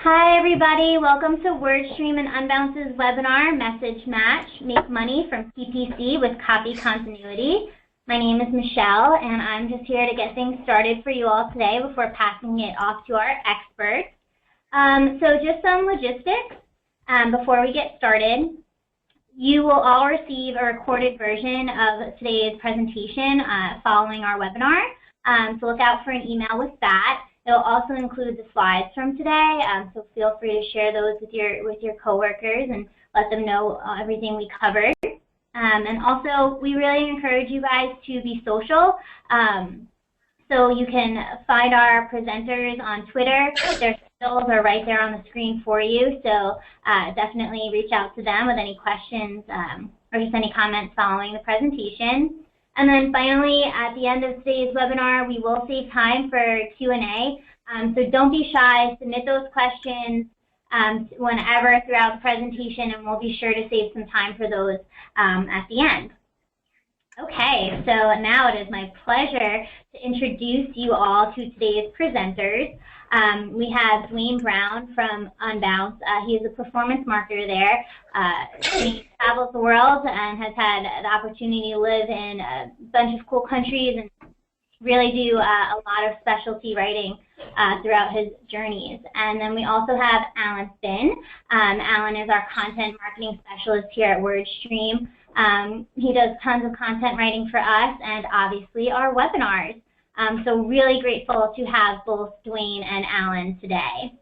Hi everybody, welcome to WordStream and Unbounce's webinar, Message Match, Make Money from PPC with Copy Continuity. My name is Michelle and I'm just here to get things started for you all today before passing it off to our experts. So just some logistics before we get started. You will all receive a recorded version of today's presentation following our webinar, so look out for an email with that. It will also include the slides from today, so feel free to share those with your coworkers and let them know everything we covered. And also, we really encourage you guys to be social. So you can find our presenters on Twitter. Their handles are right there on the screen for you. So definitely reach out to them with any questions or just any comments following the presentation. And then finally, at the end of today's webinar, we will save time for Q&A. So don't be shy, submit those questions whenever throughout the presentation, and we'll be sure to save some time for those at the end. Okay, so now it is my pleasure to introduce you all to today's presenters. We have Dwayne Brown from Unbounce. He is a performance marketer there. He travels the world and has had the opportunity to live in a bunch of cool countries and really do a lot of specialty writing throughout his journeys. And then we also have Alan Finn. Alan is our content marketing specialist here at WordStream. He does tons of content writing for us and obviously our webinars. So really grateful to have both Dwayne and Alan today.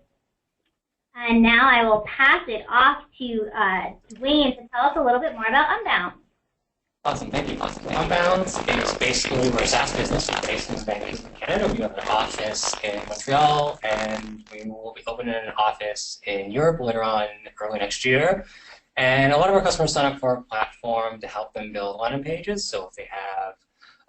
And now I will pass it off to Dwayne to tell us a little bit more about Unbounce. Awesome, thank you. Unbounce is basically, we're a SaaS business based in Vancouver, Canada. We have an office in Montreal, and we will be opening an office in Europe later on early next year. And a lot of our customers sign up for our platform to help them build landing pages. So if they have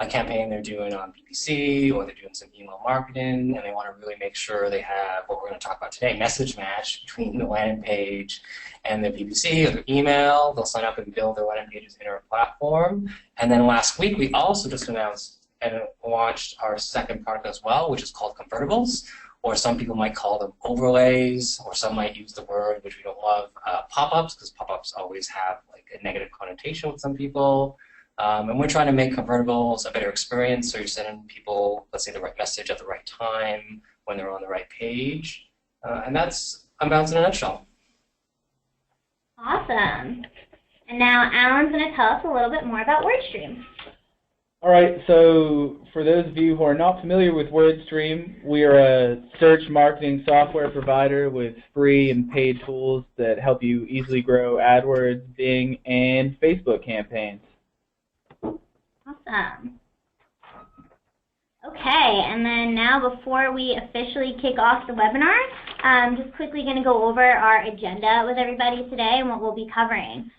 a campaign they're doing on PPC, or they're doing some email marketing, and they want to really make sure they have what we're going to talk about today, message match between the landing page and their PPC or their email. They'll sign up and build their landing pages in our platform. And then last week, we also just announced and launched our second product as well, which is called Convertibles, or some people might call them overlays, or some might use the word, which we don't love, pop-ups, because pop-ups always have like a negative connotation with some people. And we're trying to make convertibles a better experience, so you're sending people, let's say, the right message at the right time when they're on the right page. And that's Unbounce in a nutshell. Awesome. And now Alan's going to tell us a little bit more about WordStream. All right, so for those of you who are not familiar with WordStream, we are a search marketing software provider with free and paid tools that help you easily grow AdWords, Bing, and Facebook campaigns. Awesome. Okay, and then now before we officially kick off the webinar, I'm just quickly going to go over our agenda with everybody today and what we'll be covering.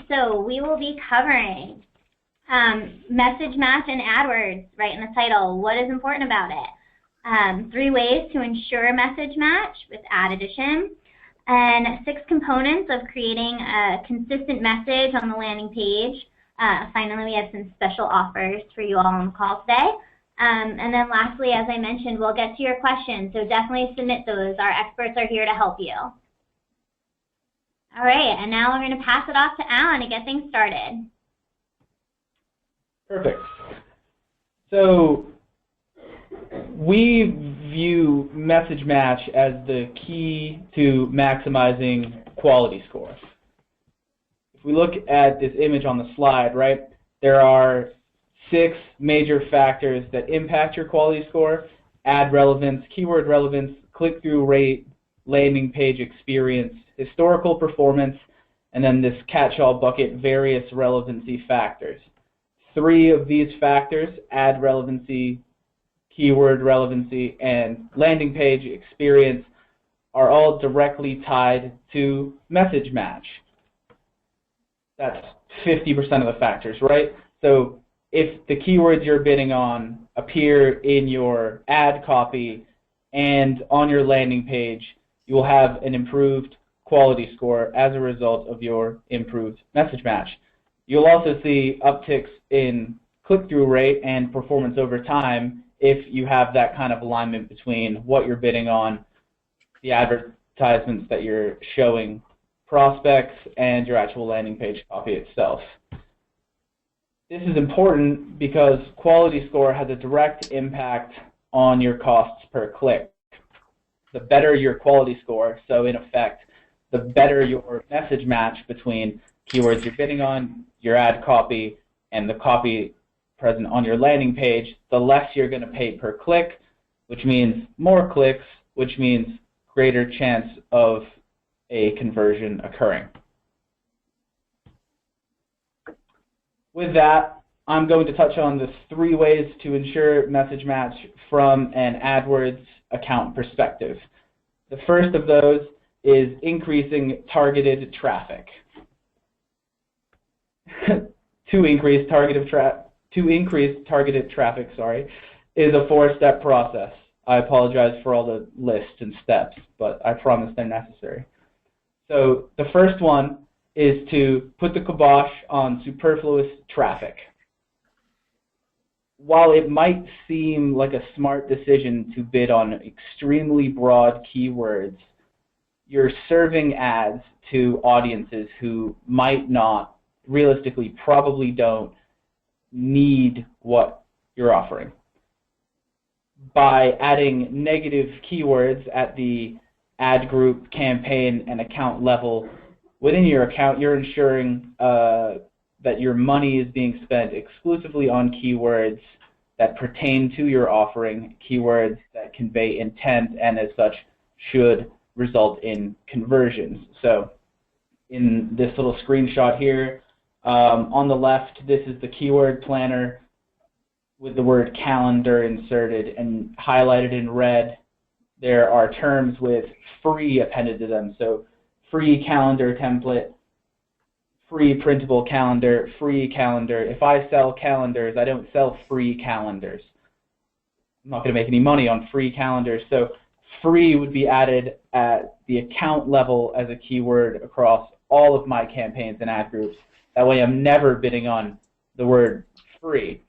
So we will be covering message match and AdWords, right in the title. What is important about it? 3 ways to ensure message match with Ad Edition, and 6 components of creating a consistent message on the landing page. Finally, we have some special offers for you all on the call today. And then lastly, as I mentioned, we'll get to your questions, so definitely submit those. Our experts are here to help you. All right, and now we're going to pass it off to Alan to get things started. Perfect. So we view message match as the key to maximizing quality score. If we look at this image on the slide, right, there are 6 major factors that impact your quality score: ad relevance, keyword relevance, click-through rate, landing page experience, historical performance, and then this catch-all bucket, various relevancy factors. 3 of these factors, ad relevancy, keyword relevancy, and landing page experience, are all directly tied to message match. That's 50% of the factors, right? So if the keywords you're bidding on appear in your ad copy and on your landing page, you will have an improved quality score as a result of your improved message match. You'll also see upticks in click-through rate and performance over time if you have that kind of alignment between what you're bidding on, the advertisements that you're showing prospects and your actual landing page copy itself. This is important because quality score has a direct impact on your costs per click. The better your quality score, so in effect, the better your message match between keywords you're bidding on, your ad copy, and the copy present on your landing page, the less you're going to pay per click, which means more clicks, which means greater chance of a conversion occurring. With that, I'm going to touch on the 3 ways to ensure message match from an AdWords account perspective. The first of those is increasing targeted traffic. To increase targeted traffic, is a 4-step process. I apologize for all the lists and steps, but I promise they're necessary. So the first one is to put the kibosh on superfluous traffic. While it might seem like a smart decision to bid on extremely broad keywords, you're serving ads to audiences who might not, realistically probably don't, need what you're offering. By adding negative keywords at the ad group, campaign, and account level within your account, you're ensuring that your money is being spent exclusively on keywords that pertain to your offering, keywords that convey intent and as such should result in conversions. So in this little screenshot here, on the left, this is the keyword planner with the word calendar inserted, and highlighted in red there are terms with free appended to them. So free calendar template, free printable calendar, free calendar. If I sell calendars, I don't sell free calendars. I'm not going to make any money on free calendars. So free would be added at the account level as a keyword across all of my campaigns and ad groups. That way I'm never bidding on the word free.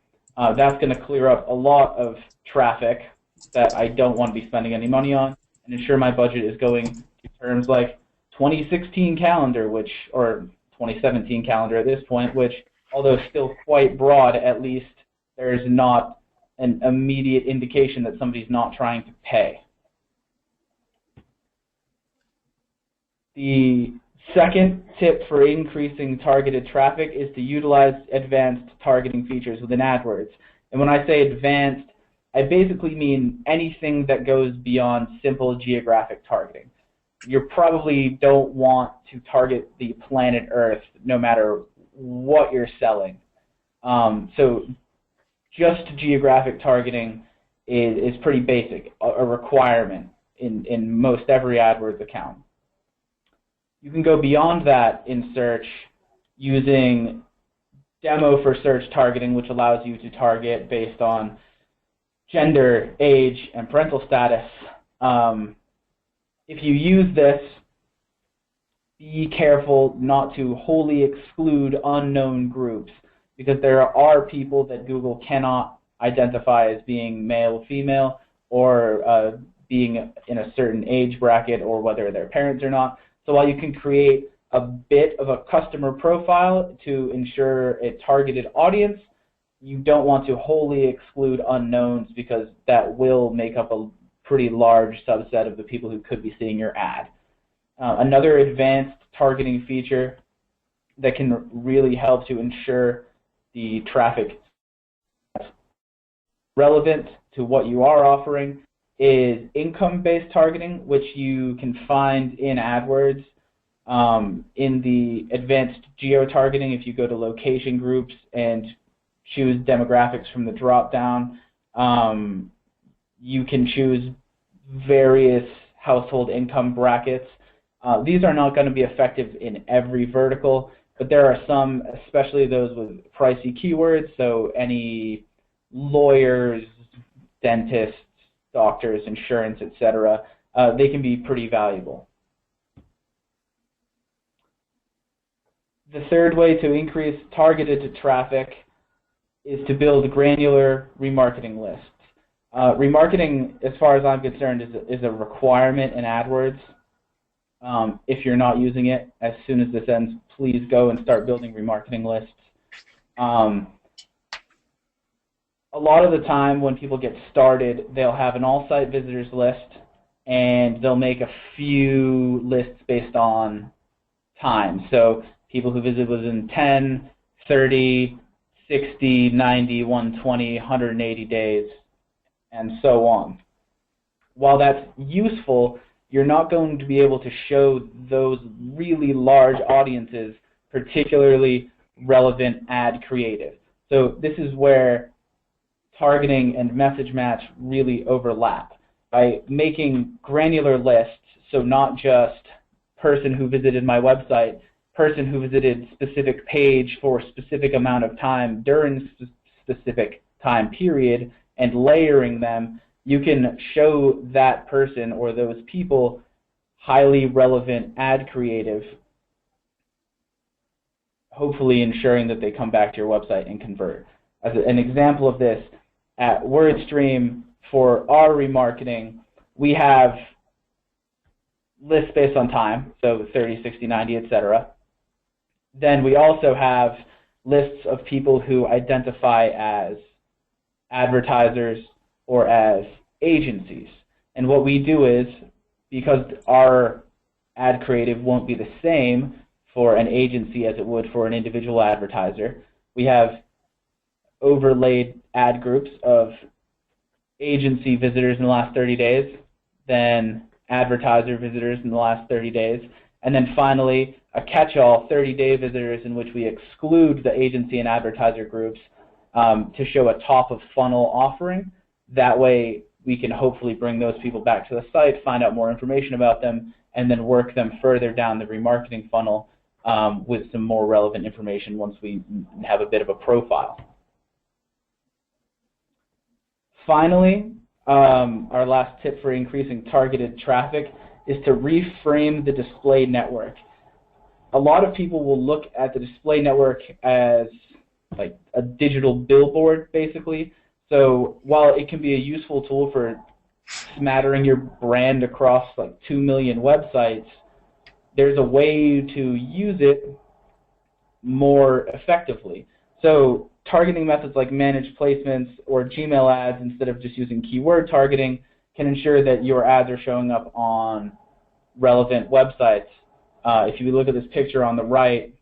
That's going to clear up a lot of traffic that I don't want to be spending any money on, and ensure my budget is going to terms like 2016 calendar, or 2017 calendar at this point, which, although still quite broad, at least there's not an immediate indication that somebody's not trying to pay. The second tip for increasing targeted traffic is to utilize advanced targeting features within AdWords. And when I say advanced, I basically mean anything that goes beyond simple geographic targeting. You probably don't want to target the planet Earth no matter what you're selling. So just geographic targeting is pretty basic, a requirement in most every AdWords account. You can go beyond that in search using demo for search targeting, which allows you to target based on gender, age, and parental status. If you use this, be careful not to wholly exclude unknown groups, because there are people that Google cannot identify as being male, female, or being in a certain age bracket, or whether they're parents or not. So while you can create a bit of a customer profile to ensure a targeted audience, you don't want to wholly exclude unknowns, because that will make up a pretty large subset of the people who could be seeing your ad. Another advanced targeting feature that can really help to ensure the traffic is relevant to what you are offering is income-based targeting, which you can find in AdWords. In the advanced geo-targeting, if you go to location groups and choose demographics from the drop-down, you can choose various household income brackets. These are not going to be effective in every vertical, but there are some, especially those with pricey keywords, so any lawyers, dentists, doctors, insurance, etc., they can be pretty valuable. The third way to increase targeted traffic is to build granular remarketing lists. Remarketing, as far as I'm concerned, is a requirement in AdWords. If you're not using it, as soon as this ends, please go and start building remarketing lists. A lot of the time when people get started, they'll have an all-site visitors list, and they'll make a few lists based on time. So people who visit within 10, 30, 60, 90, 120, 180 days, and so on. While that's useful, you're not going to be able to show those really large audiences particularly relevant ad creative. So this is where targeting and message match really overlap. By making granular lists, so not just person who visited my website, person who visited specific page for a specific amount of time during specific time period, and layering them, you can show that person or those people highly relevant ad creative, hopefully ensuring that they come back to your website and convert. As an example of this, at WordStream, for our remarketing, we have lists based on time, so 30, 60, 90, etc. Then we also have lists of people who identify as advertisers or as agencies. And what we do is, because our ad creative won't be the same for an agency as it would for an individual advertiser, we have overlaid ad groups of agency visitors in the last 30 days, then advertiser visitors in the last 30 days, and then finally a catch-all 30-day visitors in which we exclude the agency and advertiser groups to show a top-of-funnel offering. That way we can hopefully bring those people back to the site, find out more information about them, and then work them further down the remarketing funnel with some more relevant information once we have a bit of a profile. Finally, our last tip for increasing targeted traffic is to reframe the display network. A lot of people will look at the display network as like a digital billboard, basically. So while it can be a useful tool for smattering your brand across like 2 million websites, there's a way to use it more effectively. So targeting methods like managed placements or Gmail ads instead of just using keyword targeting can ensure that your ads are showing up on relevant websites. If you look at this picture on the right,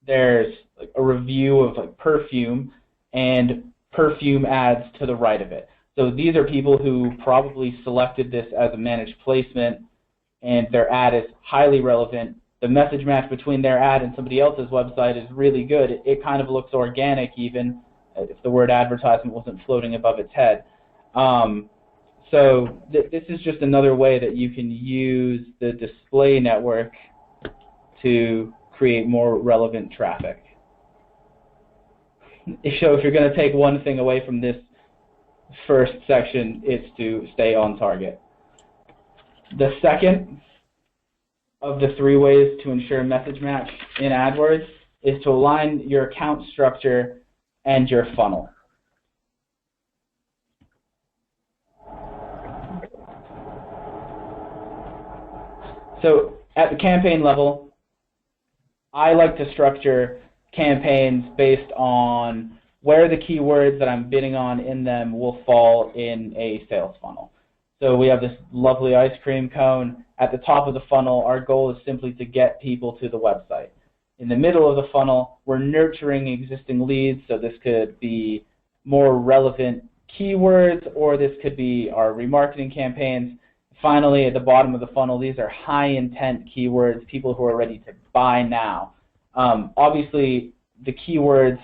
there's like a review of like perfume and perfume ads to the right of it. So these are people who probably selected this as a managed placement, and their ad is highly relevant. The message match between their ad and somebody else's website is really good. It kind of looks organic, even if the word advertisement wasn't floating above its head. So this is just another way that you can use the display network to create more relevant traffic. So if you're going to take one thing away from this first section, it's to stay on target. The second of the 3 ways to ensure message match in AdWords is to align your account structure and your funnel. So at the campaign level, I like to structure campaigns based on where the keywords that I'm bidding on in them will fall in a sales funnel. So we have this lovely ice cream cone. At the top of the funnel, our goal is simply to get people to the website. In the middle of the funnel, we're nurturing existing leads, so this could be more relevant keywords, or this could be our remarketing campaigns. Finally, at the bottom of the funnel, these are high-intent keywords, people who are ready to buy now. Obviously, the keywords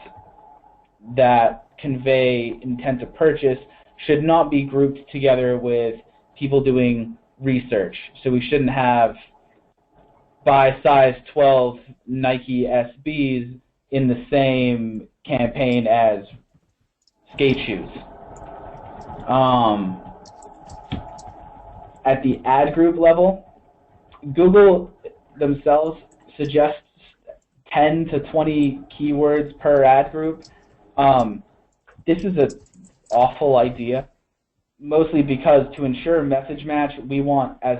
that convey intent to purchase should not be grouped together with people doing research. So we shouldn't have buy size 12 Nike SBs in the same campaign as skate shoes. At the ad group level, Google themselves suggests 10 to 20 keywords per ad group. This is an awful idea, mostly because to ensure message match, we want as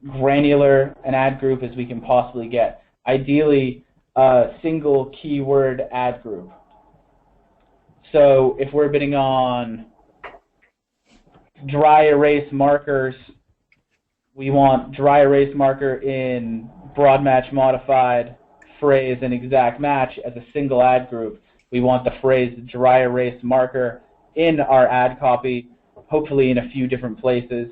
granular an ad group as we can possibly get. Ideally, a single keyword ad group. So if we're bidding on dry erase markers, we want dry erase marker in broad match modified, phrase, and exact match as a single ad group. We want the phrase dry erase marker in our ad copy, hopefully in a few different places.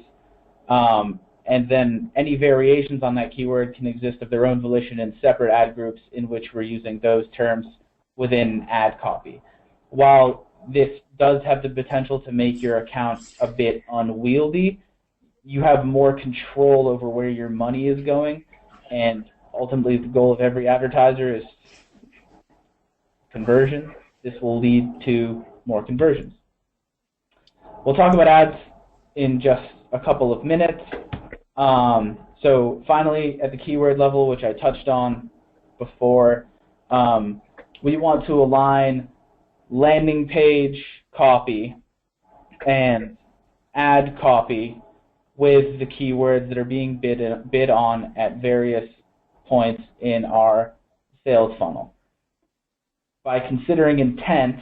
And then any variations on that keyword can exist of their own volition in separate ad groups in which we're using those terms within ad copy. While this does have the potential to make your account a bit unwieldy, you have more control over where your money is going, and ultimately the goal of every advertiser is conversion. This will lead to more conversions. We'll talk about ads in just a couple of minutes. So finally, at the keyword level, which I touched on before, we want to align landing page copy and ad copy with the keywords that are being bid on at various points in our sales funnel. By considering intent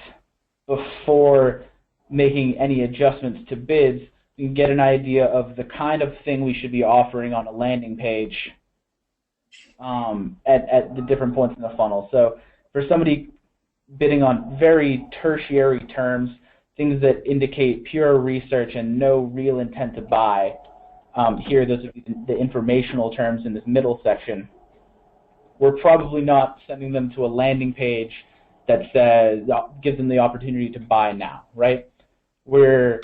before making any adjustments to bids, you can get an idea of the kind of thing we should be offering on a landing page at the different points in the funnel. So for somebody bidding on very tertiary terms, things that indicate pure research and no real intent to buy, here those are the informational terms in this middle section. We're probably not sending them to a landing page that says, gives them the opportunity to buy now, right? We're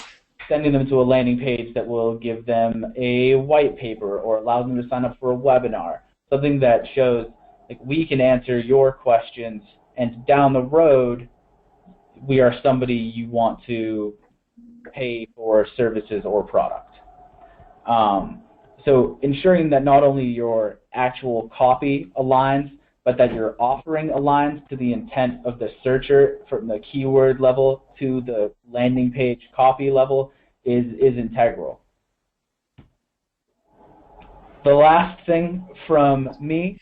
sending them to a landing page that will give them a white paper or allow them to sign up for a webinar, something that shows like we can answer your questions, and down the road we are somebody you want to pay for services or product. So ensuring that not only your actual copy aligns, but that your offering aligns to the intent of the searcher from the keyword level to the landing page copy level is integral. The last thing from me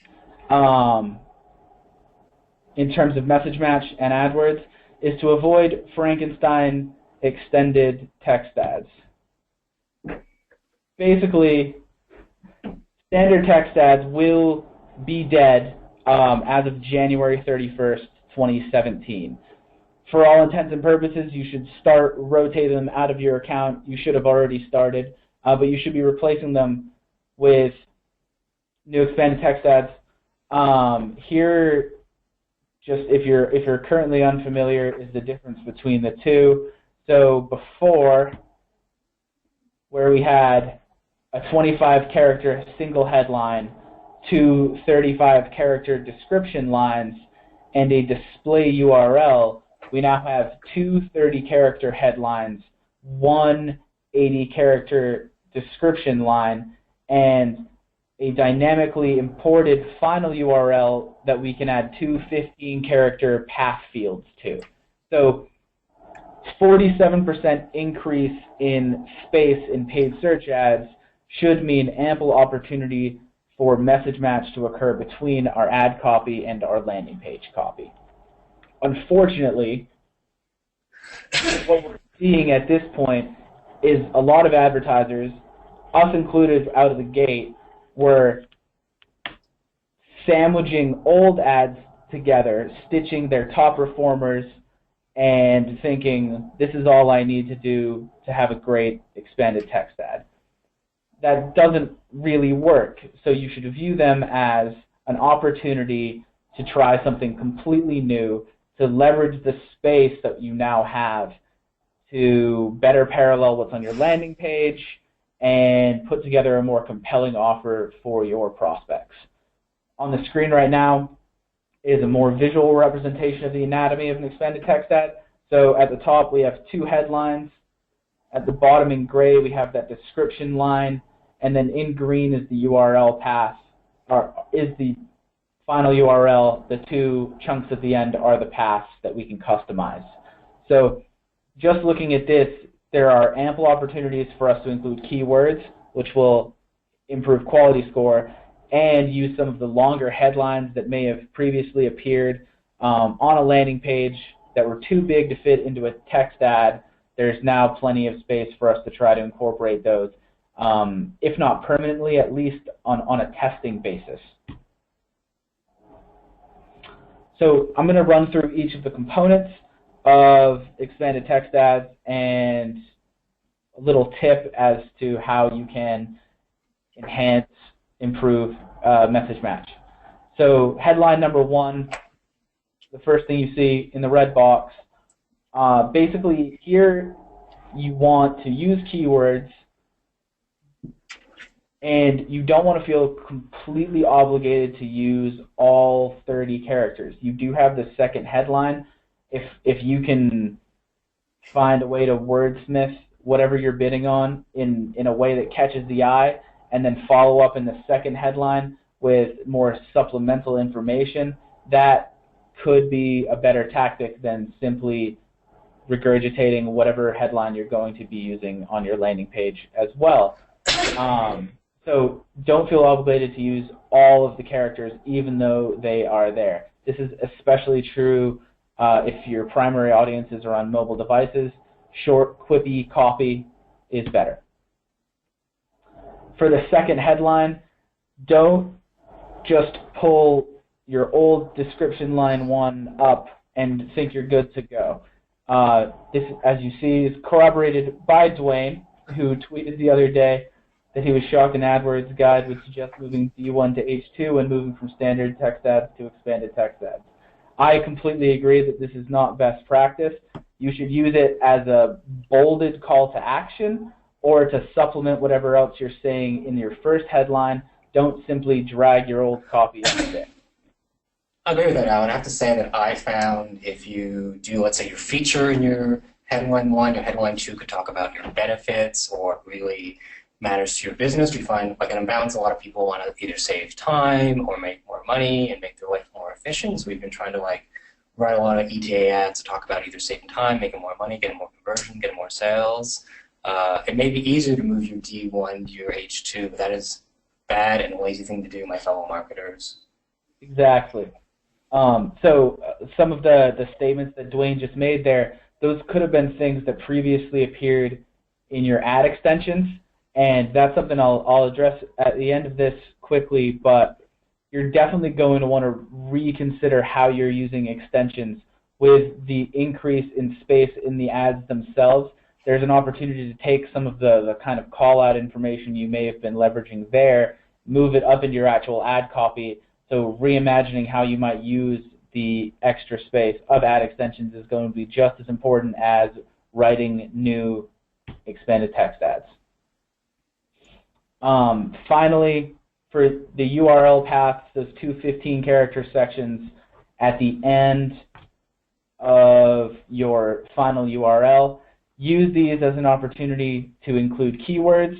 in terms of message match and AdWords is to avoid Frankenstein extended text ads. Basically, standard text ads will be dead as of January 31st, 2017. For all intents and purposes, you should start rotating them out of your account. You should have already started, but you should be replacing them with new expanded text ads. Here, just if you're currently unfamiliar, is the difference between the two. So before, where we had a 25-character single headline, two 35-character description lines, and a display URL, we now have two 30-character headlines, one 80-character description line, and a dynamically imported final URL that we can add two 15-character path fields to. So 47% increase in space in paid search ads should mean ample opportunity for message match to occur between our ad copy and our landing page copy. Unfortunately, what we're seeing at this point is a lot of advertisers, us included out of the gate, were sandwiching old ads together, stitching their top performers, and thinking, this is all I need to do to have a great expanded text ad. That doesn't really work, so you should view them as an opportunity to try something completely new, to leverage the space that you now have to better parallel what's on your landing page and put together a more compelling offer for your prospects. On the screen right now is a more visual representation of the anatomy of an expanded text ad. So at the top we have two headlines. At the bottom in gray we have that description line, and then in green is the URL path, or is the final URL. The two chunks at the end are the paths that we can customize. So just looking at this, there are ample opportunities for us to include keywords, which will improve quality score, and use some of the longer headlines that may have previously appeared on a landing page that were too big to fit into a text ad. There's now plenty of space for us to try to incorporate those, if not permanently, at least on a testing basis. So I'm going to run through each of the components of expanded text ads and a little tip as to how you can enhance, improve message match. So headline number one, the first thing you see in the red box, basically here you want to use keywords and you don't want to feel completely obligated to use all 30 characters. You do have the second headline. If you can find a way to wordsmith whatever you're bidding on in a way that catches the eye, and then follow up in the second headline with more supplemental information, that could be a better tactic than simply regurgitating whatever headline you're going to be using on your landing page as well. So don't feel obligated to use all of the characters even though they are there. This is especially true if your primary audiences are on mobile devices. Short, quippy copy is better. For the second headline, don't just pull your old description line one up and think you're good to go. This, as you see, is corroborated by Dwayne, who tweeted the other day that he was shocked an AdWords guide would suggest moving D1 to H2 and moving from standard text ads to expanded text ads. I completely agree that this is not best practice. You should use it as a bolded call to action or to supplement whatever else you're saying in your first headline. Don't simply drag your old copy into it. I agree with that, Alan. I have to say that I found if you do, let's say, your feature in your headline 1, your headline 2 could talk about your benefits or really matters to your business. We find, like in Unbounce, a lot of people want to either save time or make more money and make their life more efficient. So we've been trying to write a lot of ETA ads to talk about either saving time, making more money, getting more conversion, getting more sales. It may be easier to move your D1 to your H2, but that is bad and a lazy thing to do, my fellow marketers. Exactly. So some of the statements that Dwayne just made there, those could have been things that previously appeared in your ad extensions, and that's something I'll address at the end of this quickly, but you're definitely going to want to reconsider how you're using extensions. With the increase in space in the ads themselves, there's an opportunity to take some of the kind of call-out information you may have been leveraging there, move it up into your actual ad copy. So reimagining how you might use the extra space of ad extensions is going to be just as important as writing new expanded text ads. Finally, for the URL paths, those two 15-character sections at the end of your final URL, use these as an opportunity to include keywords,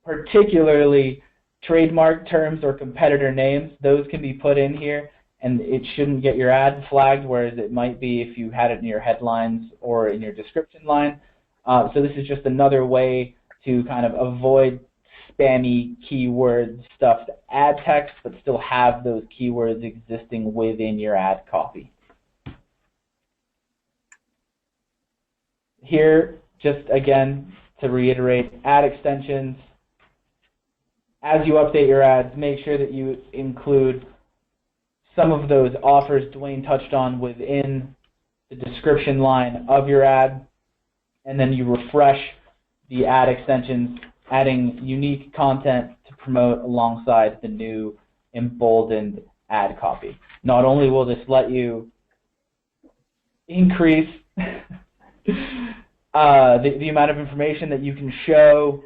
particularly trademark terms or competitor names. Those can be put in here, and it shouldn't get your ad flagged, whereas it might be if you had it in your headlines or in your description line. So this is just another way to kind of avoid spammy keyword stuff to add text, but still have those keywords existing within your ad copy. Here, just again, to reiterate, ad extensions. As you update your ads, make sure that you include some of those offers Dwayne touched on within the description line of your ad, and then you refresh the ad extensions, adding unique content to promote alongside the new emboldened ad copy. Not only will this let you increase the amount of information that you can show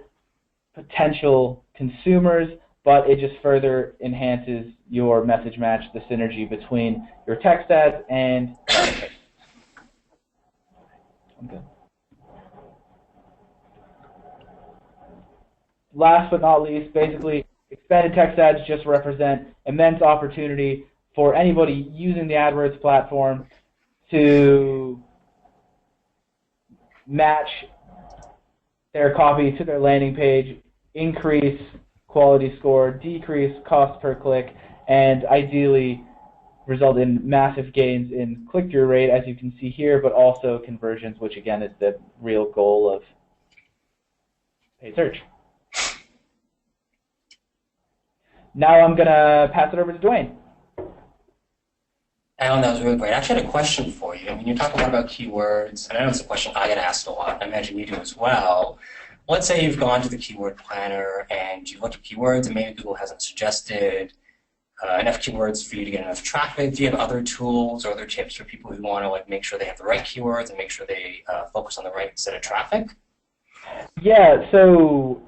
potential consumers, but it just further enhances your message match, the synergy between your text ads and okay. Last but not least, basically, expanded text ads just represent immense opportunity for anybody using the AdWords platform to match their copy to their landing page, increase quality score, decrease cost per click, and ideally result in massive gains in click-through rate, as you can see here, but also conversions, which again is the real goal of paid search. Now I'm going to pass it over to Dwayne. Alan, that was really great. I actually had a question for you. I mean, you talk a lot about keywords, and I know it's a question I get asked a lot. I imagine you do as well. Let's say you've gone to the keyword planner and you've looked at keywords, and maybe Google hasn't suggested enough keywords for you to get enough traffic. Do you have other tools or other tips for people who want to like make sure they have the right keywords and make sure they focus on the right set of traffic? Yeah, so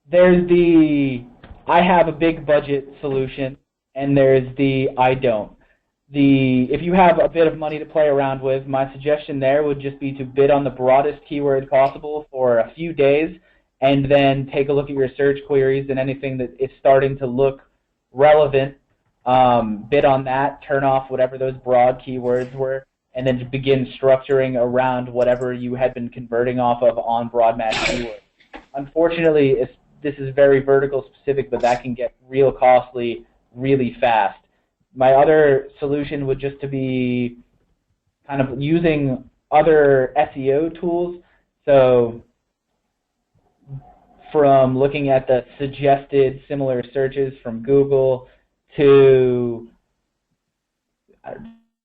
there's the I have a big budget solution, and there's the I don't. If you have a bit of money to play around with, my suggestion there would just be to bid on the broadest keyword possible for a few days, and then take a look at your search queries and anything that is starting to look relevant, bid on that, turn off whatever those broad keywords were, and then begin structuring around whatever you had been converting off of on broad match keywords. Unfortunately, this is very vertical specific, but that can get real costly really fast. My other solution would just to be kind of using other SEO tools. So from looking at the suggested similar searches from Google to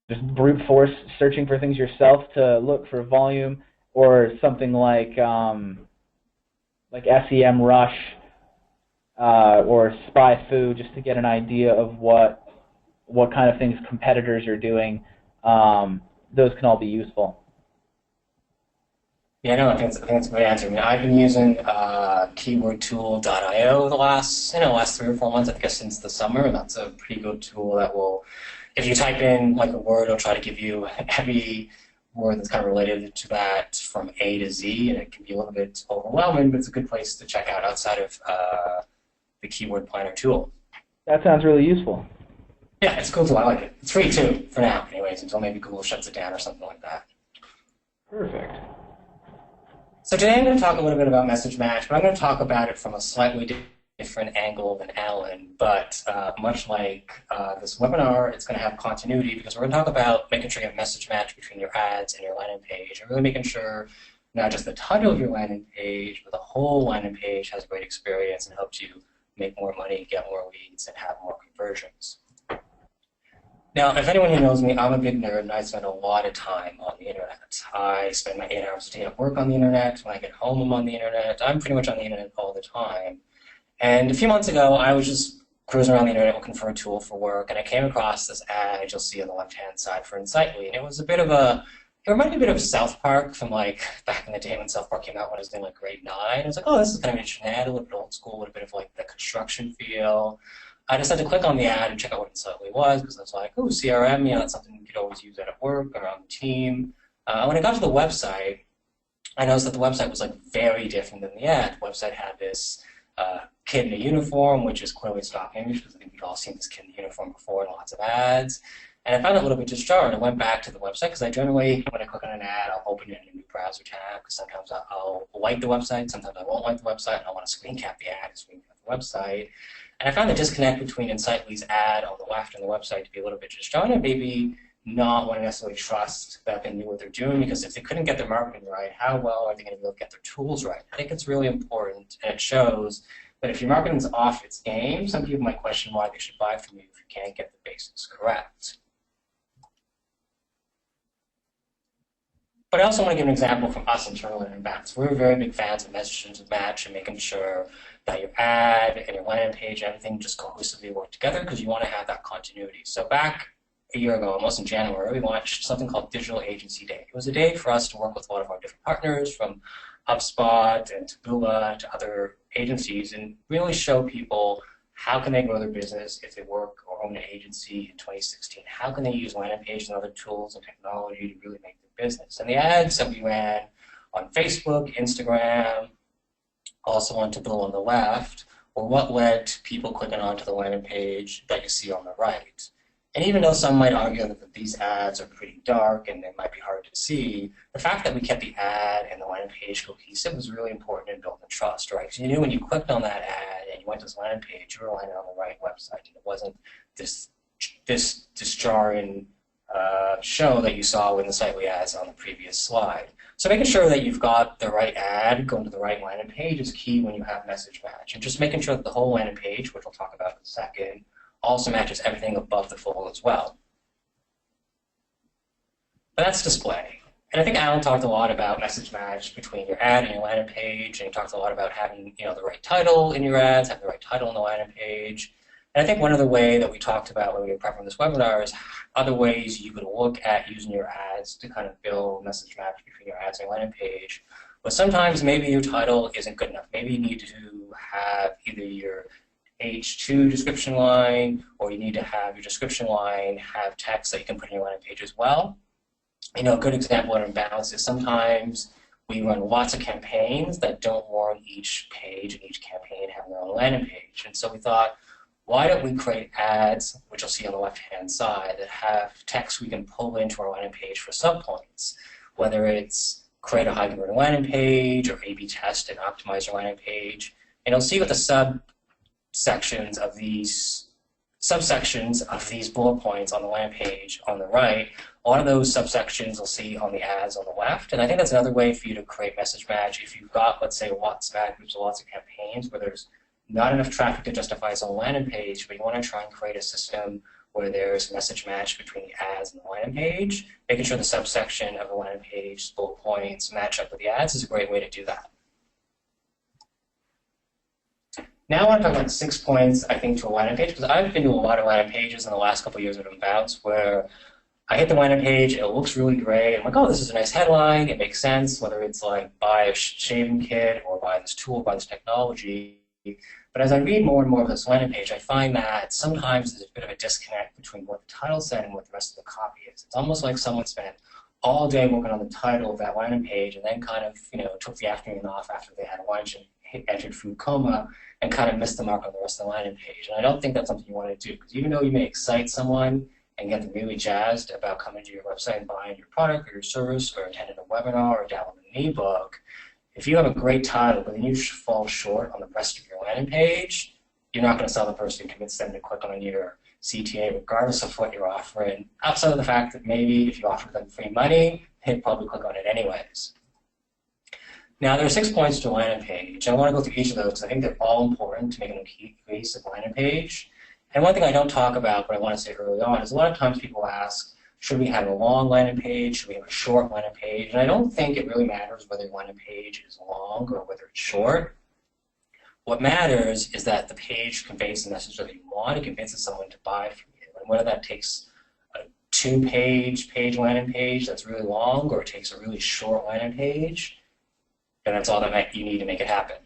just brute force searching for things yourself to look for volume, or something like SEMrush or SpyFu, just to get an idea of what kind of things competitors are doing. Those can all be useful. Yeah, no, I think that's a great answer. I mean, I've been using keywordtool.io the last 3 or 4 months, I guess since the summer, and that's a pretty good tool that will, if you type in like a word, it'll try to give you every word that's kind of related to that from A to Z, and it can be a little bit overwhelming, but it's a good place to check out outside of the keyword planner tool. That sounds really useful. Yeah, it's a cool tool. I like it. It's free too, for now, anyways, until maybe Google shuts it down or something like that. Perfect. So today I'm going to talk a little bit about message match, but I'm going to talk about it from a slightly different angle than Alan. But much like this webinar, it's going to have continuity because we're going to talk about making sure you have message match between your ads and your landing page, and really making sure not just the title of your landing page, but the whole landing page has a great experience and helps you make more money, get more leads, and have more conversions. Now, if anyone who knows me, I'm a big nerd, and I spend a lot of time on the internet. I spend my 8 hours a day at work on the internet. When I get home, I'm on the internet. I'm pretty much on the internet all the time. And a few months ago, I was just cruising around the internet looking for a tool for work, and I came across this ad you'll see on the left-hand side for Insightly, and it was a bit of a, it reminded me a bit of South Park from like back in the day when South Park came out when I was in like grade 9. I was like, oh, this is kind of interesting ad, a little bit old school, a little bit of like the construction feel. I decided to click on the ad and check out what Insightly was, because I was like, oh, CRM, that's something you could always use at work or on the team. When I got to the website, I noticed that the website was like very different than the ad. The website had this kid in a uniform, which is clearly a stock image, because I think we've all seen this kid in a uniform before in lots of ads. And I found it a little bit jarring. I went back to the website, because I generally, when I click on an ad, I'll open it in a new browser tab, because sometimes I'll like the website, sometimes I won't like the website, and I want to screen cap the ad, screen cap the website. And I found the disconnect between Insightly's ad on the left and the website to be a little bit disjointed, and maybe not want to necessarily trust that they knew what they're doing, because if they couldn't get their marketing right, how well are they going to be able to get their tools right? I think it's really important, and it shows that if your marketing's off its game, some people might question why they should buy from you if you can't get the basics correct. But I also want to give an example from us internally at Unbounce. We're very big fans of message match and making sure that your ad and your landing page, everything just cohesively work together, because you want to have that continuity. So back a year ago, almost in January, we launched something called Digital Agency Day. It was a day for us to work with a lot of our different partners, from HubSpot and Taboola to other agencies, and really show people how can they grow their business if they work or own an agency in 2016. How can they use landing page and other tools and technology to really make their business? And the ads that we ran on Facebook, Instagram, also on Taboola on the left, were what led to people clicking onto the landing page that you see on the right. And even though some might argue that these ads are pretty dark and they might be hard to see, the fact that we kept the ad and the landing page cohesive was really important in building trust, right? Because you knew when you clicked on that ad and you went to this landing page, you were landing on the right website, and it wasn't this jarring show that you saw in the Sitely ads on the previous slide. So making sure that you've got the right ad going to the right landing page is key when you have message match, and just making sure that the whole landing page, which we'll talk about in a second, also matches everything above the fold as well. But that's display. And I think Alan talked a lot about message match between your ad and your landing page, and he talked a lot about having the right title in your ads, having the right title on the landing page. And I think one other way that we talked about when we were prepping this webinar is other ways you could look at using your ads to kind of build message match between your ads and your landing page. But sometimes maybe your title isn't good enough. Maybe you need to have either your H2 description line, or you need to have your description line have text that you can put in your landing page as well. A good example of Unbounce is sometimes we run lots of campaigns that don't warrant each page and each campaign having their own landing page. And so we thought, why don't we create ads, which you'll see on the left-hand side, that have text we can pull into our landing page for subpoints, whether it's create a high-converting landing page or A/B test and optimize your landing page. And you'll see what the subsections of these bullet points on the landing page on the right. A lot of those subsections you'll see on the ads on the left, and I think that's another way for you to create message match. If you've got, let's say, lots of ad groups or lots of campaigns where there's not enough traffic to justify its own landing page, but you want to try and create a system where there's message match between the ads and the landing page, making sure the subsection of the landing page bullet points match up with the ads is a great way to do that. Now I want to talk about 6 points, I think, to a landing page, because I've been to a lot of landing pages in the last couple of years at Unbounce where I hit the landing page, it looks really great. I'm like, oh, this is a nice headline. It makes sense, whether it's like buy a shaving kit or buy this tool, buy this technology. But as I read more and more of this landing page, I find that sometimes there's a bit of a disconnect between what the title said and what the rest of the copy is. It's almost like someone spent all day working on the title of that landing page and then kind of, took the afternoon off after they had lunch and entered food coma and kind of missed the mark on the rest of the landing page. And I don't think that's something you want to do, because even though you may excite someone and get them really jazzed about coming to your website and buying your product or your service or attending a webinar or downloading an ebook, if you have a great title but then you fall short on the rest of your landing page, you're not going to sell the person and convince them to click on your CTA regardless of what you're offering, outside of the fact that maybe if you offer them free money, they'd probably click on it anyways. Now, there are 6 points to a landing page. I want to go through each of those because I think they're all important to making a cohesive landing page. And one thing I don't talk about, but I want to say early on, is a lot of times people ask, should we have a long landing page? Should we have a short landing page? And I don't think it really matters whether your landing page is long or whether it's short. What matters is that the page conveys the message that you want. It convinces someone to buy from you. And whether that takes a 2-page landing page that's really long, or it takes a really short landing page, then that's all that you need to make it happen.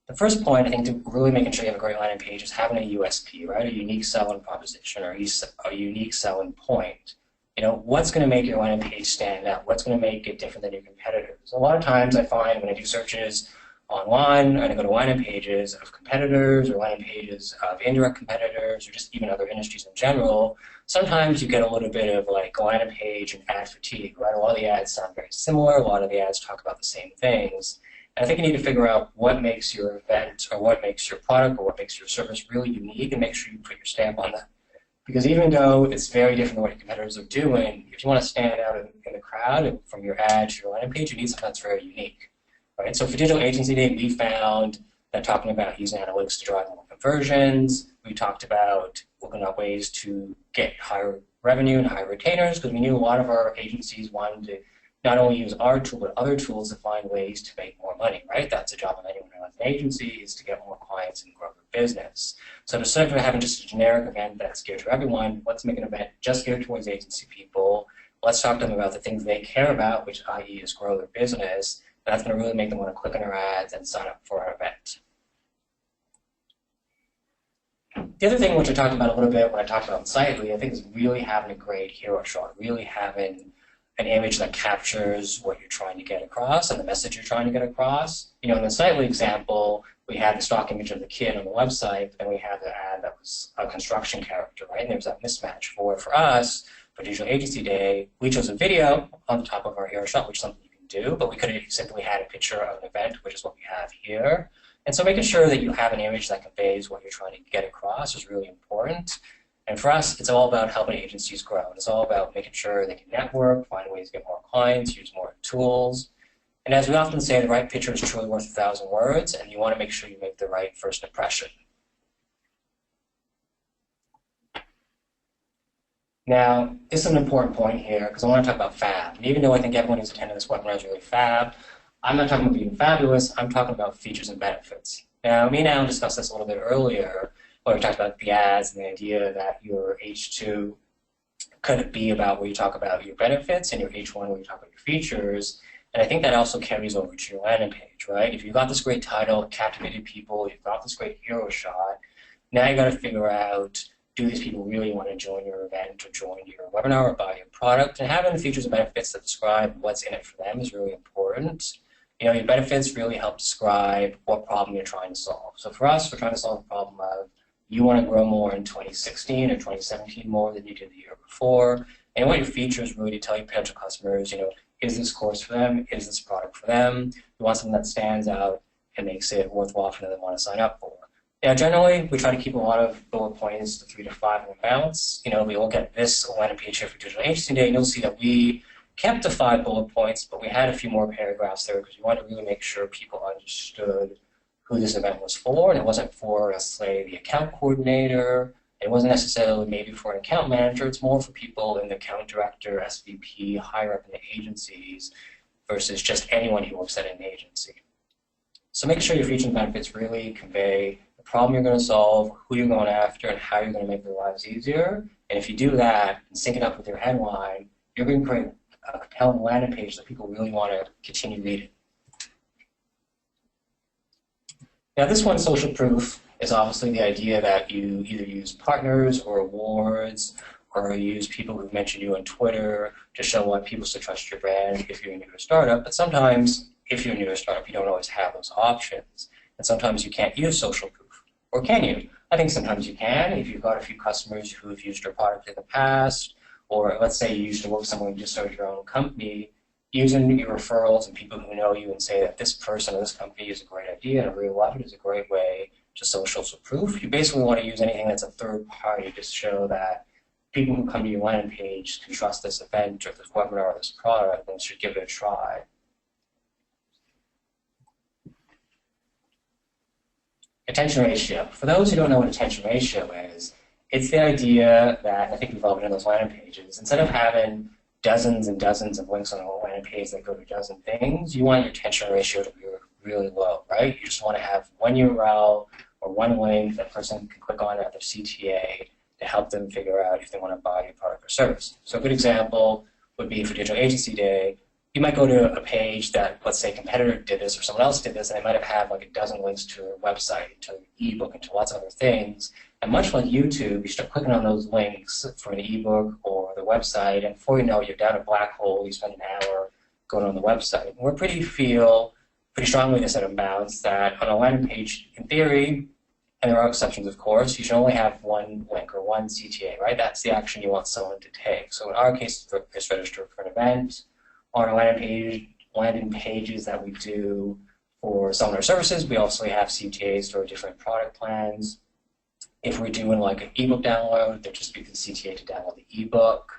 The first point, I think, to really making sure you have a great landing page is having a USP, right? A unique selling proposition or a unique selling point. What's going to make your landing page stand out? What's going to make it different than your competitors? A lot of times I find when I do searches online and I go to landing pages of competitors or landing pages of indirect competitors or just even other industries in general, sometimes you get a little bit of like landing page and ad fatigue, right? A lot of the ads sound very similar. A lot of the ads talk about the same things. And I think you need to figure out what makes your event or what makes your product or what makes your service really unique and make sure you put your stamp on that. Because even though it's very different than what your competitors are doing, if you want to stand out in the crowd and from your ad to your landing page, you need something that's very unique. Right? So for Digital Agency Day, we found that talking about using analytics to drive more conversions, we talked about looking at ways to get higher revenue and higher retainers, because we knew a lot of our agencies wanted to not only use our tool, but other tools to find ways to make more money, right? That's the job of anyone who runs an agency, is to get more clients and grow their business. So instead of having just a generic event that's geared to everyone, let's make an event just geared towards agency people. Let's talk to them about the things they care about, which i.e. is grow their business. That's going to really make them want to click on our ads and sign up for our event. The other thing which I talked about a little bit when I talked about Insightly, I think is really having a great hero shot, really having an image that captures what you're trying to get across and the message you're trying to get across. In the Insightly example, we had the stock image of the kid on the website, and we had the ad that was a construction character, right? And there was that mismatch. For us, for Digital Agency Day, we chose a video on the top of our hero shot, which is something you can do, but we could have simply had a picture of an event, which is what we have here. And so making sure that you have an image that conveys what you're trying to get across is really important. And for us, it's all about helping agencies grow. It's all about making sure they can network, find ways to get more clients, use more tools. And as we often say, the right picture is truly worth 1,000 words, and you want to make sure you make the right first impression. Now, this is an important point here because I want to talk about fab. And even though I think everyone who's attending this webinar is really fab, I'm not talking about being fabulous, I'm talking about features and benefits. Now, me and Alan discussed this a little bit earlier when we talked about the ads and the idea that your H2 could be about where you talk about your benefits and your H1 where you talk about your features. And I think that also carries over to your landing page, right? If you've got this great title, captivated people, you've got this great hero shot, now you got to figure out, do these people really want to join your event or join your webinar or buy your product? And having the features and benefits that describe what's in it for them is really important. You know, your benefits really help describe what problem you're trying to solve. So for us, we're trying to solve the problem of you want to grow more in 2016 or 2017 more than you did the year before. And what your features really tell your potential customers, you know, is this course for them? Is this product for them? You want something that stands out and makes it worthwhile for them to want to sign up for. Yeah, generally, we try to keep a lot of bullet points to 3 to 5 in Unbounce. You know, we look at this landing page here for Digital Agency Day, and you'll see that we kept to 5 bullet points, but we had a few more paragraphs there because we wanted to really make sure people understood who this event was for, and it wasn't for, let's say, the account coordinator. It wasn't necessarily maybe for an account manager. It's more for people in the account director, SVP, higher up in the agencies versus just anyone who works at an agency. So make sure your features and benefits really convey the problem you're going to solve, who you're going after, and how you're going to make their lives easier. And if you do that and sync it up with your headline, you're going to create a compelling landing page that people really want to continue reading. Now this one, social proof, is obviously the idea that you either use partners or awards or use people who've mentioned you on Twitter to show why people should trust your brand if you're a newer startup. But sometimes, if you're a newer startup, you don't always have those options. And sometimes you can't use social proof. Or can you? I think sometimes you can if you've got a few customers who have used your product in the past, or let's say you used to work somewhere and you just started your own company. Using your referrals and people who know you and say that this person or this company is a great idea and I really love it is a great way to social proof. You basically want to use anything that's a third party to show that people who come to your landing page can trust this event or this webinar or this product and should give it a try. Attention ratio. For those who don't know what attention ratio is, it's the idea that I think we've all been in those landing pages. Instead of having dozens and dozens of links on a landing page that go to a dozen things, you want your attention ratio to be really low, right? You just want to have one URL or one link that person can click on at their CTA to help them figure out if they want to buy your product or service. So a good example would be for Digital Agency Day, you might go to a page that, let's say, a competitor did this or someone else did this, and they might have had like a dozen links to a website, to an ebook, and to lots of other things. And much like YouTube, you start clicking on those links for an ebook or the website, and before you know it, you're down a black hole, you spend an hour going on the website. And we feel pretty strongly this at Unbounce that on a landing page, in theory, and there are exceptions, of course, you should only have one link or one CTA, right? That's the action you want someone to take. So in our case, it's registered for an event. On our landing pages that we do for some of our services, we also have CTAs for different product plans. If we're doing like an ebook download, there'll just be the CTA to download the ebook,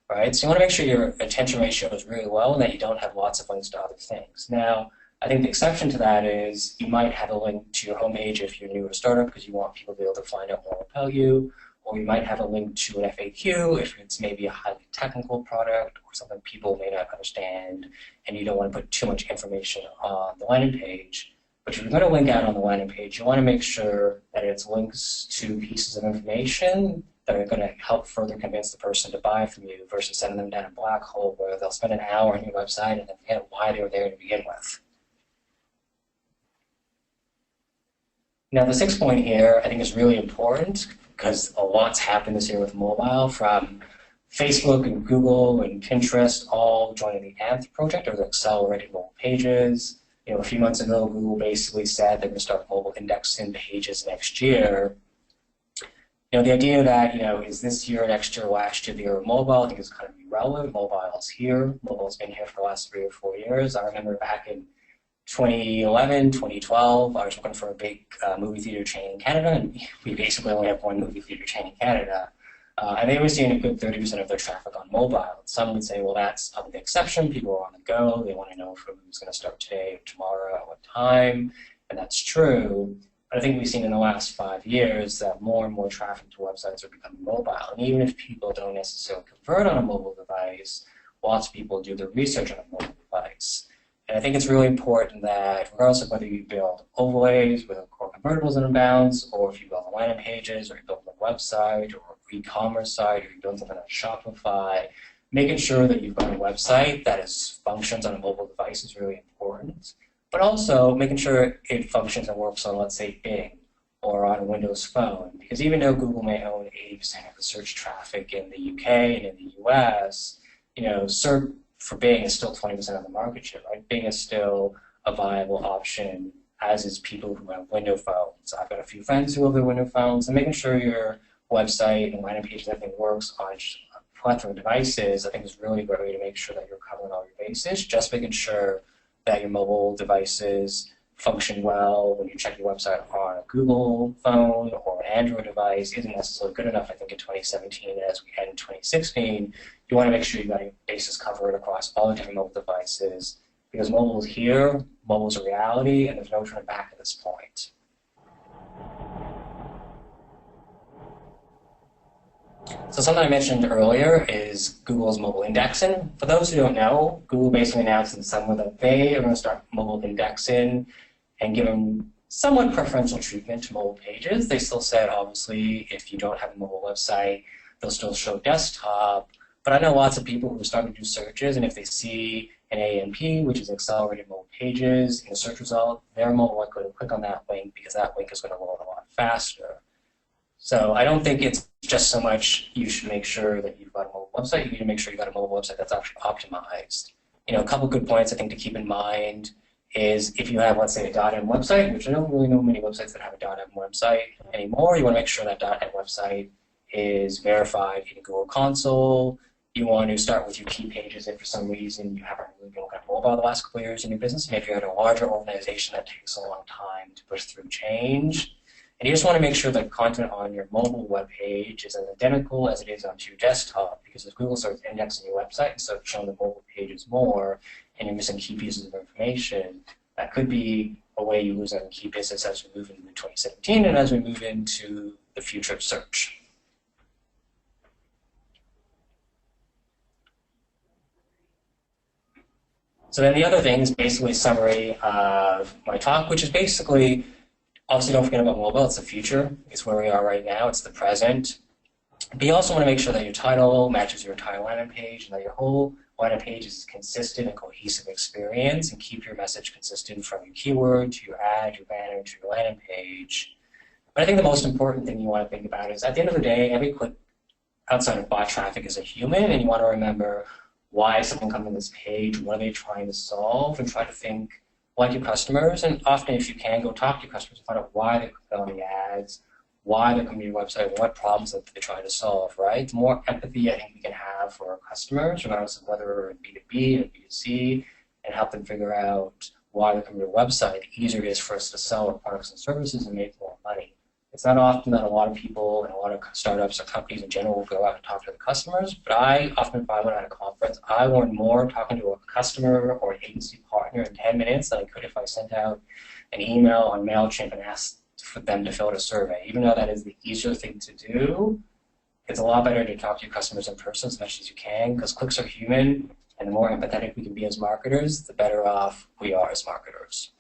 right? So you want to make sure your attention ratio is really low and that you don't have lots of links to other things. Now, I think the exception to that is you might have a link to your homepage if you're new to a startup because you want people to be able to find out more about you, or you might have a link to an FAQ if it's maybe a highly technical product or something people may not understand and you don't want to put too much information on the landing page. But if you're going to link out on the landing page, you want to make sure that it's links to pieces of information that are going to help further convince the person to buy from you versus sending them down a black hole where they'll spend an hour on your website and then forget why they were there to begin with. Now, the 6th point here I think is really important because a lot's happened this year with mobile, from Facebook and Google and Pinterest all joining the ANTH project, or the Accelerated Mobile Pages. You know, a few months ago, Google basically said they're going to start mobile indexing pages next year. The idea that, is this year, next year, last year, the year of mobile, I think is kind of irrelevant. Mobile is here. Mobile's been here for the last 3 or 4 years. I remember back in 2011, 2012, I was working for a big movie theater chain in Canada, and we basically only have one movie theater chain in Canada. And they were seeing a good 30% of their traffic on mobile. Some would say, well, that's probably the exception. People are on the go. They want to know if a movie's going to start today or tomorrow, at what time. And that's true. But I think we've seen in the last 5 years that more and more traffic to websites are becoming mobile. And even if people don't necessarily convert on a mobile device, lots of people do their research on a mobile device. And I think it's really important that regardless of whether you build overlays with core convertibles in Unbounce, or if you build landing pages, or you build a website, or e-commerce site, or you build something on Shopify, making sure that you've got a website that functions on a mobile device is really important. But also making sure it functions and works on, let's say, Bing or on a Windows Phone. Because even though Google may own 80% of the search traffic in the UK and in the US, search for Bing is still 20% of the market share, right? Bing is still a viable option, as is people who have Windows phones. I've got a few friends who have their Windows phones, and making sure your website and landing page and everything works on a plethora of devices, I think is really a great way to make sure that you're covering all your bases. Just making sure that your mobile devices function well when you check your website on a Google phone or an Android device isn't necessarily good enough, I think, in 2017. And as we head in 2016, you want to make sure you've got your bases covered across all the different mobile devices, because mobile is here, mobile is a reality, and there's no turning back at this point. So something I mentioned earlier is Google's mobile indexing. For those who don't know, Google basically announced in the summer that they are going to start mobile indexing and giving somewhat preferential treatment to mobile pages. They still said, obviously, if you don't have a mobile website, they'll still show desktop. But I know lots of people who are starting to do searches, and if they see an AMP, which is accelerated mobile pages, in a search result, they're more likely to click on that link because that link is going to load a lot faster. So I don't think it's just so much you should make sure that you've got a mobile website. You need to make sure you've got a mobile website that's actually optimized. A couple good points I think to keep in mind is if you have, let's say, a .m website, which I don't really know many websites that have a .m website anymore, you want to make sure that .m website is verified in Google Console. You want to start with your key pages if for some reason you haven't really been looking at mobile the last couple of years in your business. Maybe you're at a larger organization that takes a long time to push through change. And you just want to make sure that content on your mobile web page is as identical as it is onto your desktop, because if Google starts indexing your website and starts showing the mobile pages more, and you're missing key pieces of information, that could be a way you lose out on key business as we move into 2017 and as we move into the future of search. So then the other thing is basically a summary of my talk, which is basically, obviously don't forget about mobile, it's the future, it's where we are right now, it's the present. But you also want to make sure that your title matches your entire landing page and that your whole landing page is consistent and cohesive experience, and keep your message consistent from your keyword to your ad, your banner, to your landing page. But I think the most important thing you want to think about is at the end of the day, every click outside of bot traffic is a human, and you want to remember why is someone coming to this page, what are they trying to solve, and try to think like your customers. And often, if you can, go talk to your customers and find out why they click on the ads, why they're coming to your website, what problems that they're trying to solve, right? The more empathy I think we can have for our customers, regardless of whether it's B2B or B2C, and help them figure out why they're coming to your website, the easier it is for us to sell our products and services and make more money. It's not often that a lot of people and a lot of startups or companies in general will go out and talk to the customers, but I often find when I'm at a conference, I learn more talking to a customer or an agency partner in 10 minutes than I could if I sent out an email on MailChimp and asked for them to fill out a survey. Even though that is the easier thing to do, it's a lot better to talk to your customers in person as much as you can, because clicks are human, and the more empathetic we can be as marketers, the better off we are as marketers.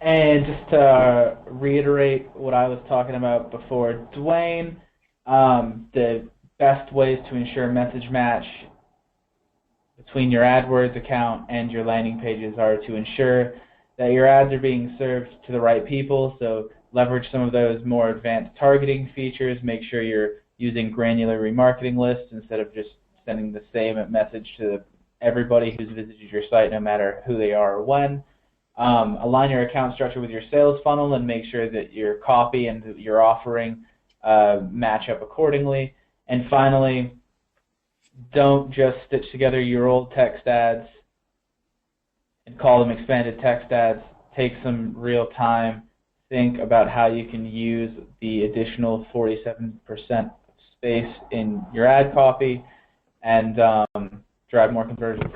And just to reiterate what I was talking about before, Dwayne, the best ways to ensure message match between your AdWords account and your landing pages are to ensure that your ads are being served to the right people, so leverage some of those more advanced targeting features, make sure you're using granular remarketing lists instead of just sending the same message to everybody who's visited your site, no matter who they are or when. align your account structure with your sales funnel and make sure that your copy and your offering match up accordingly. And finally, don't just stitch together your old text ads and call them expanded text ads. Take some real time. Think about how you can use the additional 47% space in your ad copy and drive more conversions.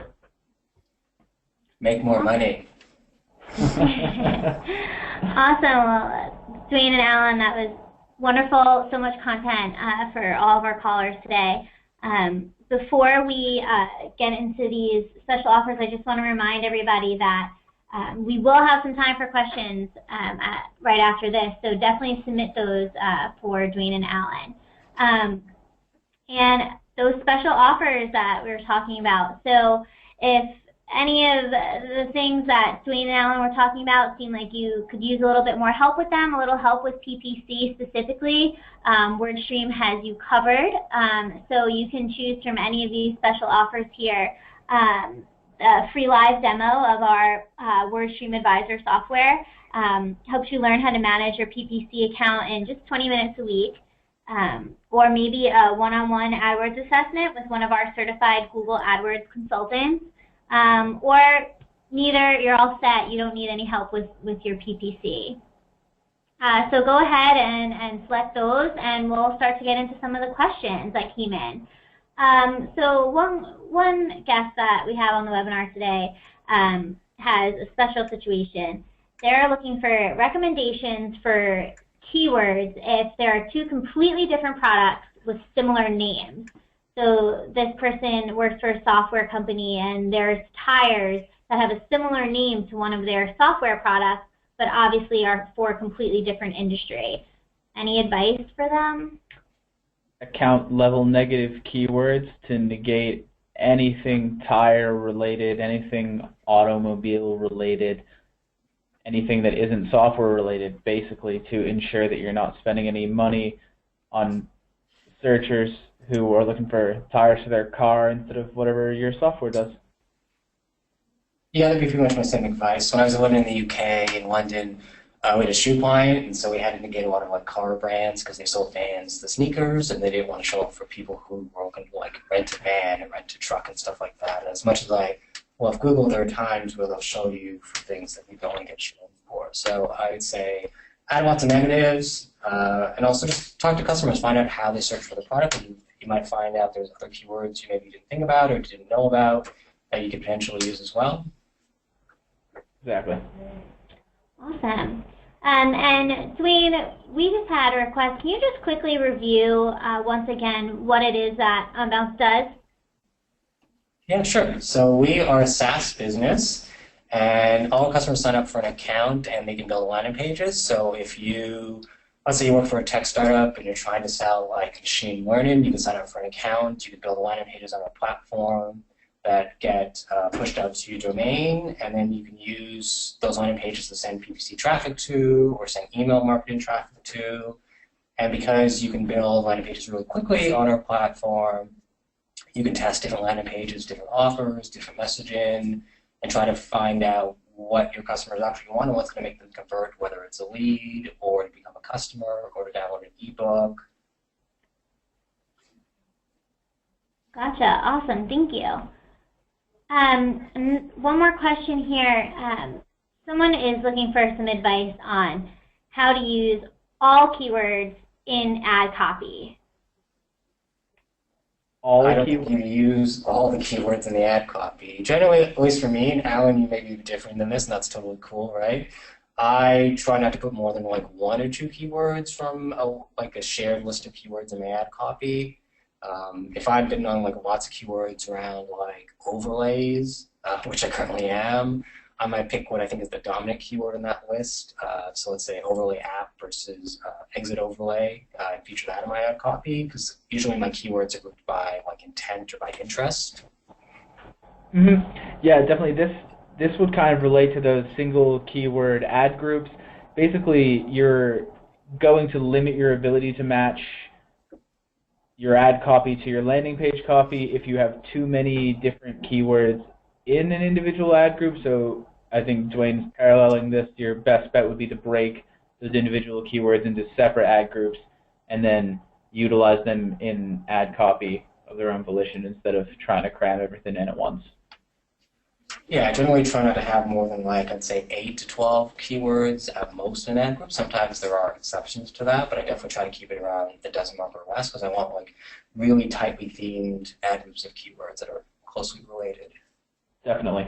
Make more money. Awesome. Well, Dwayne and Alan, that was wonderful. So much content for all of our callers today. Before we get into these special offers, I just want to remind everybody that we will have some time for questions right after this, so definitely submit those for Dwayne and Alan. And those special offers that we were talking about, so if any of the things that Dwayne and Alan were talking about seem like you could use a little bit more help with them, a little help with PPC specifically, WordStream has you covered. So you can choose from any of these special offers here. A free live demo of our WordStream Advisor software helps you learn how to manage your PPC account in just 20 minutes a week. Or maybe a one-on-one AdWords assessment with one of our certified Google AdWords consultants. Or neither, you're all set, you don't need any help with your PPC. So go ahead and select those, and we'll start to get into some of the questions that came in. So one guest that we have on the webinar today has a special situation. They're looking for recommendations for keywords if there are two completely different products with similar names. So this person works for a software company, and there's tires that have a similar name to one of their software products, but obviously are for a completely different industry. Any advice for them? Account level negative keywords to negate anything tire related, anything automobile related, anything that isn't software related, basically to ensure that you're not spending any money on searchers who are looking for tires for their car instead of whatever your software does. Yeah, that'd be pretty much my same advice. When I was living in the UK, in London, we had a shoe client, and so we had to negate a lot of like car brands because they sold vans, the sneakers, and they didn't want to show up for people who were looking to like rent a van and rent a truck and stuff like that. And as much as well, if Google, there are times where they'll show you for things that you don't want to get shown for. So I would say add lots of negatives, and also just talk to customers, find out how they search for the product. And you might find out there's other keywords you maybe didn't think about or didn't know about that you could potentially use as well. Exactly. Awesome. And Dwayne, we just had a request. Can you just quickly review once again what it is that Unbounce does? Yeah, sure. So we are a SaaS business, and all customers sign up for an account and they can build landing pages. So if let's say you work for a tech startup and you're trying to sell like machine learning, you can sign up for an account, you can build landing pages on our platform that get pushed out to your domain, and then you can use those landing pages to send PPC traffic to or send email marketing traffic to. And because you can build landing pages really quickly on our platform, you can test different landing pages, different offers, different messaging, and try to find out what your customers actually want and what's going to make them convert, whether it's a lead or to become a customer or to download an ebook. Gotcha. Awesome. Thank you. And one more question here. Someone is looking for some advice on how to use all keywords in ad copy. I don't think you use all the keywords in the ad copy. Generally, at least for me, and Alan, you may be different than this, and that's totally cool, right? I try not to put more than like one or two keywords from a shared list of keywords in my ad copy. If I've been on like lots of keywords around like overlays, which I currently am, I might pick what I think is the dominant keyword in that list. So let's say overlay app versus exit overlay, and feature that in my ad copy, because usually my keywords are grouped by like intent or by interest. Mm-hmm. Yeah, definitely. This would kind of relate to those single keyword ad groups. Basically, you're going to limit your ability to match your ad copy to your landing page copy if you have too many different keywords in an individual ad group. So I think Dwayne's paralleling this. Your best bet would be to break those individual keywords into separate ad groups and then utilize them in ad copy of their own volition instead of trying to cram everything in at once. Yeah, I generally try not to have more than, like, I'd say 8 to 12 keywords at most in an ad group. Sometimes there are exceptions to that, but I definitely try to keep it around the dozen mark or less because I want, like, really tightly themed ad groups of keywords that are closely related. Definitely.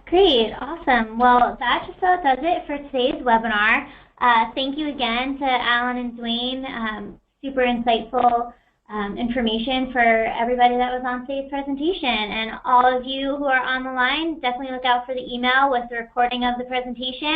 Great, awesome. Well, that just about does it for today's webinar. Thank you again to Alan and Dwayne. Super insightful information for everybody that was on today's presentation. And all of you who are on the line, definitely look out for the email with the recording of the presentation.